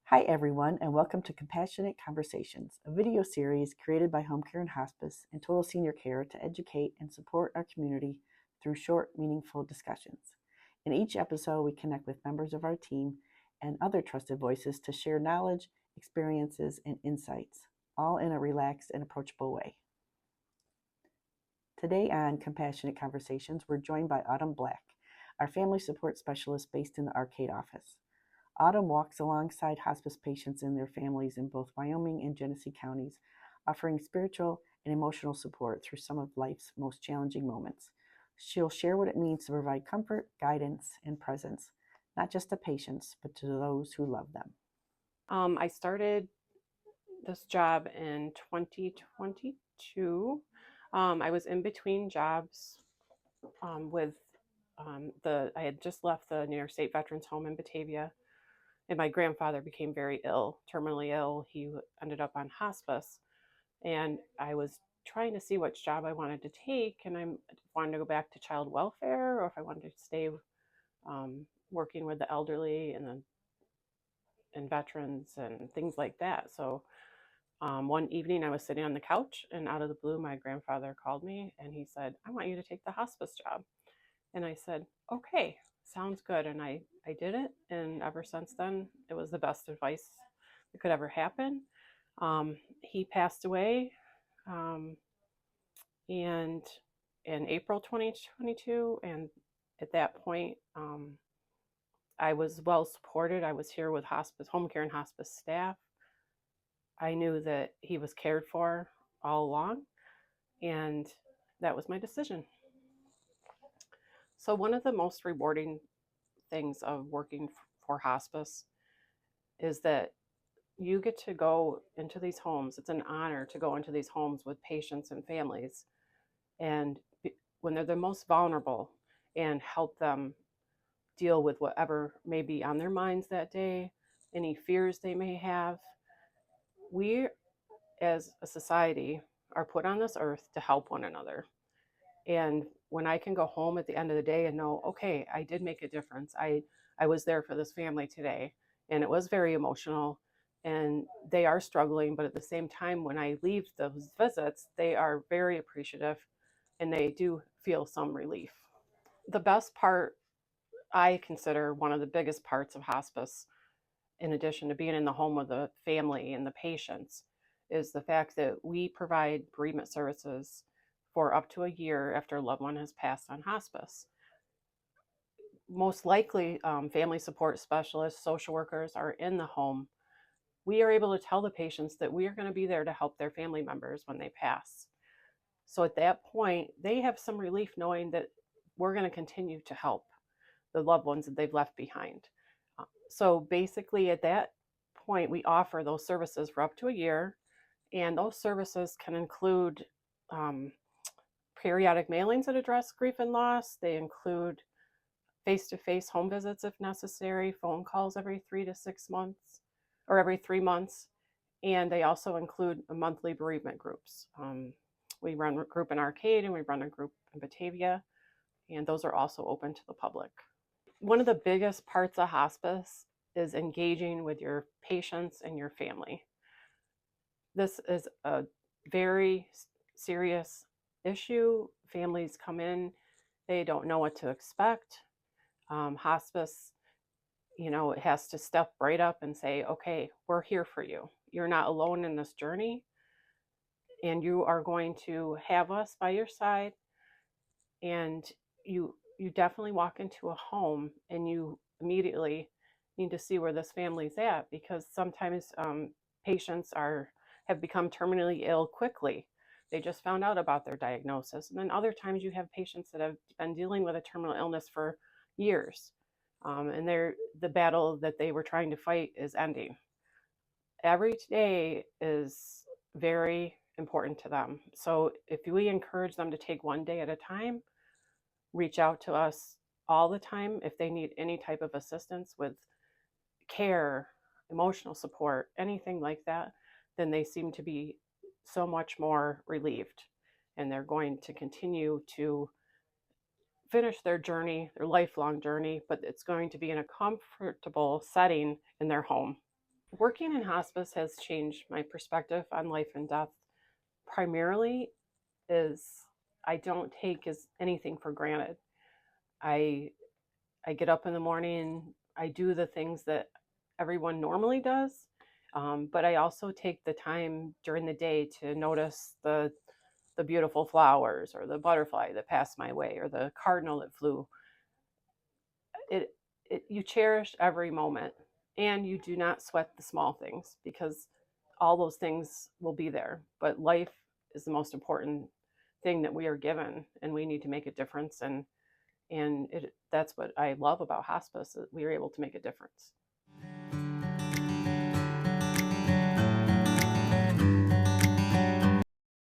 Hi, everyone, and welcome to Compassionate Conversations, a video series created by Home Care and Hospice and Total Senior Care to educate and support our community through short, meaningful discussions. In each episode, we connect with members of our team and other trusted voices to share knowledge, experiences, and insights, all in a relaxed and approachable way. Today on Compassionate Conversations, we're joined by Autumn Black, our family support specialist based in the Arcade office. Autumn walks alongside hospice patients and their families in both Wyoming and Genesee counties, offering spiritual and emotional support through some of life's most challenging moments. She'll share what it means to provide comfort, guidance, and presence, not just to patients, but to those who love them. I started this job in 2022. I was in between jobs I had just left the New York State Veterans Home in Batavia, and my grandfather became very ill, terminally ill. He ended up on hospice, and I was trying to see which job I wanted to take, and I wanted to go back to child welfare, or if I wanted to stay working with the elderly and veterans and things like that. So one evening I was sitting on the couch, and out of the blue, my grandfather called me and he said, "I want you to take the hospice job." And I said, "Okay, sounds good." And I did it. And ever since then, it was the best advice that could ever happen. He passed away um, and in April 2022. And at that point, I was well supported. I was here with hospice, home care and hospice staff. I knew that he was cared for all along, and that was my decision. So, one of the most rewarding things of working for hospice is that you get to go into these homes. It's an honor to go into these homes with patients and families, and when they're the most vulnerable, and help them deal with whatever may be on their minds that day, any fears they may have. We, as a society, are put on this earth to help one another. And when I can go home at the end of the day and know, okay, I did make a difference. I was there for this family today, and it was very emotional, and they are struggling, but at the same time, when I leave those visits, they are very appreciative and they do feel some relief. The best part, I consider one of the biggest parts of hospice, in addition to being in the home with the family and the patients, is the fact that we provide bereavement services for up to a year after a loved one has passed on hospice. Most likely, family support specialists, social workers are in the home. We are able to tell the patients that we are going to be there to help their family members when they pass. So at that point, they have some relief knowing that we're going to continue to help the loved ones that they've left behind. So basically, at that point, we offer those services for up to a year, and those services can include um, periodic mailings that address grief and loss. They include face-to-face home visits if necessary, phone calls every 3 to 6 months, or every 3 months, and they also include monthly bereavement groups. We run a group in Arcade and we run a group in Batavia, and those are also open to the public. One of the biggest parts of hospice is engaging with your patients and your family. This is a very serious issue. Families come in, they don't know what to expect. Hospice, it has to step right up and say, okay, we're here for you. You're not alone in this journey, and you are going to have us by your side. And you definitely walk into a home and you immediately need to see where this family's at, because sometimes patients have become terminally ill quickly. They just found out about their diagnosis. And then other times you have patients that have been dealing with a terminal illness for years, and the battle that they were trying to fight is ending. Every day is very important to them. So if we encourage them to take one day at a time, reach out to us all the time if they need any type of assistance with care, emotional support, anything like that, then they seem to be so much more relieved. And they're going to continue to finish their journey, their lifelong journey, but it's going to be in a comfortable setting in their home. Working in hospice has changed my perspective on life and death. Primarily is I don't take as anything for granted. I I get up in the morning, I do the things that everyone normally does, but I also take the time during the day to notice the beautiful flowers or the butterfly that passed my way or the cardinal that flew. It, you cherish every moment, and you do not sweat the small things because all those things will be there. But life is the most important thing that we are given, and we need to make a difference. And that's what I love about hospice. That we are able to make a difference.